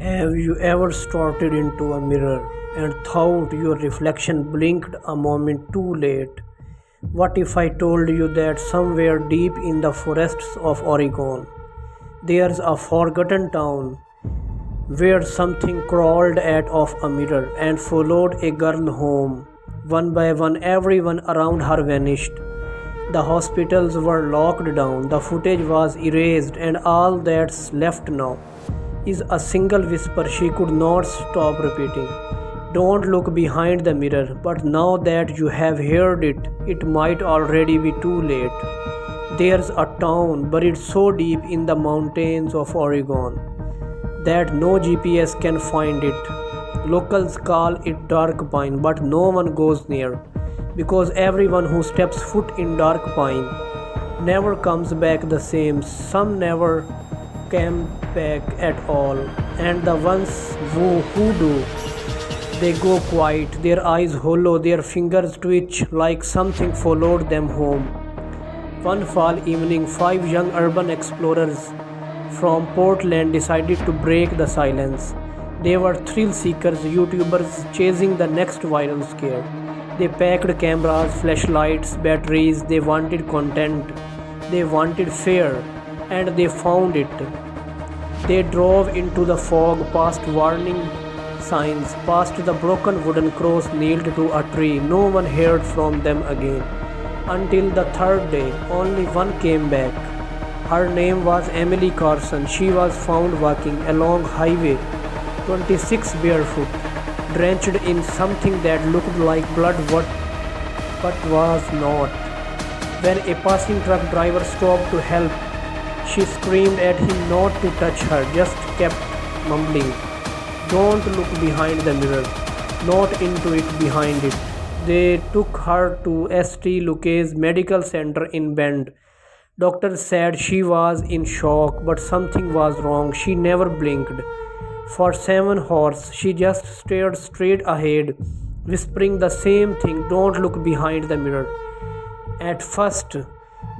Have you ever started into a mirror and thought your reflection blinked a moment too late? What if I told you that somewhere deep in the forests of Oregon, there's a forgotten town where something crawled out of a mirror and followed a girl home? One by one, everyone around her vanished. The hospitals were locked down, the footage was erased, and all that's left now is a single whisper she could not stop repeating. Don't look behind the mirror, but now that you have heard it, it might already be too late. There's a town buried so deep in the mountains of Oregon that no GPS can find it. Locals call it Darkpine, but no one goes near because everyone who steps foot in Darkpine never comes back the same. Some never came back at all, and the ones who do, they go quiet, their eyes hollow, their fingers twitch like something followed them home. One fall evening, five young urban explorers from Portland decided to break the silence. They were thrill seekers, YouTubers chasing the next viral scare. They packed cameras, flashlights, batteries. They wanted content, they wanted fear, and they found it. They drove into the fog, past warning signs, past the broken wooden cross nailed to a tree. No one heard from them again. Until the third day, only one came back. Her name was Emily Carson. She was found walking along Highway 26 barefoot, drenched in something that looked like blood but was not. When a passing truck driver stopped to help, she screamed at him not to touch her, just kept mumbling, "Don't look behind the mirror, not into it, behind it." They took her to St. Luke's Medical Center in Bend. Doctors said she was in shock, but something was wrong. She never blinked. For 7 hours, she just stared straight ahead, whispering the same thing, "Don't look behind the mirror." At first,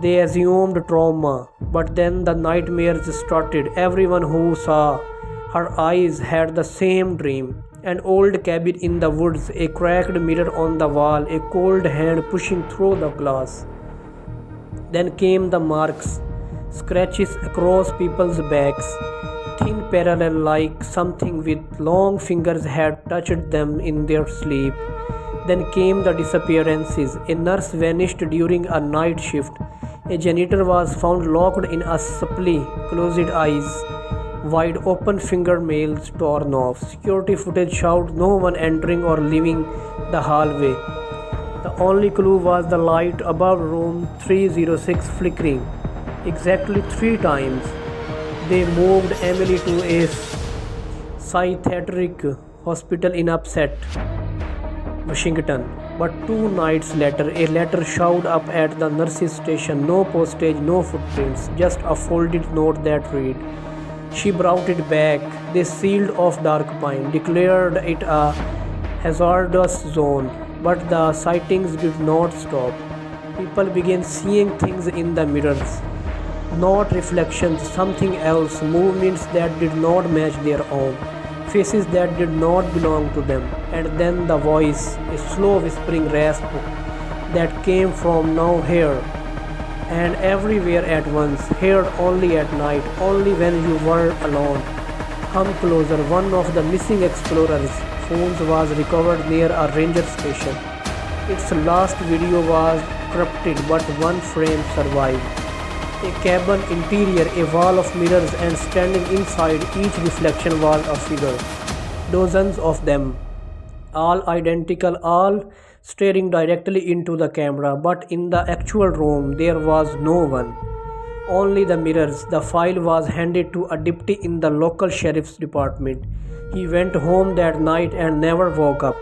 they assumed trauma, but then the nightmares started. Everyone who saw her eyes had the same dream. An old cabin in the woods, a cracked mirror on the wall, a cold hand pushing through the glass. Then came the marks, scratches across people's backs, thin parallel like something with long fingers had touched them in their sleep. Then came the disappearances. A nurse vanished during a night shift. A janitor was found locked in a supply, closed eyes, wide open fingernails torn off. Security footage showed no one entering or leaving the hallway. The only clue was the light above room 306 flickering exactly 3 times. They moved Emily to a psychiatric hospital in Upset, Washington. But 2 nights later, a letter showed up at the nurse's station. No postage, no footprints, just a folded note that read, "She brought it back." They sealed off Darkpine, declared it a hazardous zone. But the sightings did not stop. People began seeing things in the mirrors. Not reflections, something else, movements that did not match their own, faces that did not belong to them. And then the voice, a slow whispering rasp that came from nowhere and everywhere at once, heard only at night, only when you were alone. Come closer. One of the missing explorers' phones was recovered near a ranger station. Its last video was corrupted, but one frame survived. A cabin interior, a wall of mirrors, and standing inside each reflection was a figure. Dozens of them, all identical, all staring directly into the camera. But in the actual room, there was no one. Only the mirrors. The file was handed to a deputy in the local sheriff's department. He went home that night and never woke up.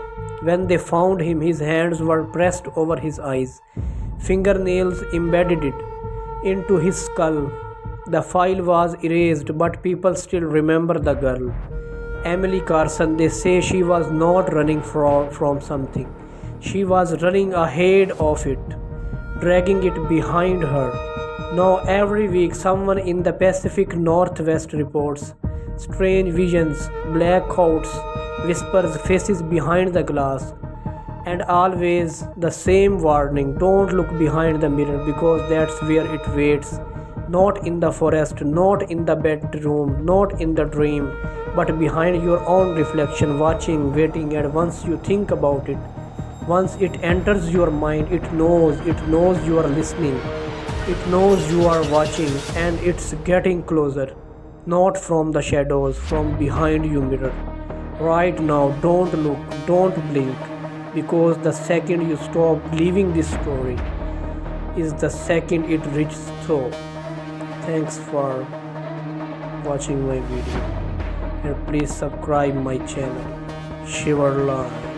When they found him, his hands were pressed over his eyes, fingernails embedded into his skull. The file was erased, but people still remember the girl. Emily Carson. They say she was not running from something. She was running ahead of it, dragging it behind her. Now every week someone in the Pacific Northwest reports Strange visions, blackouts, whispers, faces behind the glass, and always the same warning: don't look behind the mirror because that's where it waits. Not in the forest, not in the bedroom, not in the dream, but behind your own reflection, watching, waiting, and once you think about it, once it enters your mind, it knows you are listening, it knows you are watching, and it's getting closer. Not from the shadows, from behind you mirror. Right now, don't look, don't blink, because the second you stop believing this story is the second it reaches through. Thanks for watching my video, and please subscribe my channel. Shiver Live.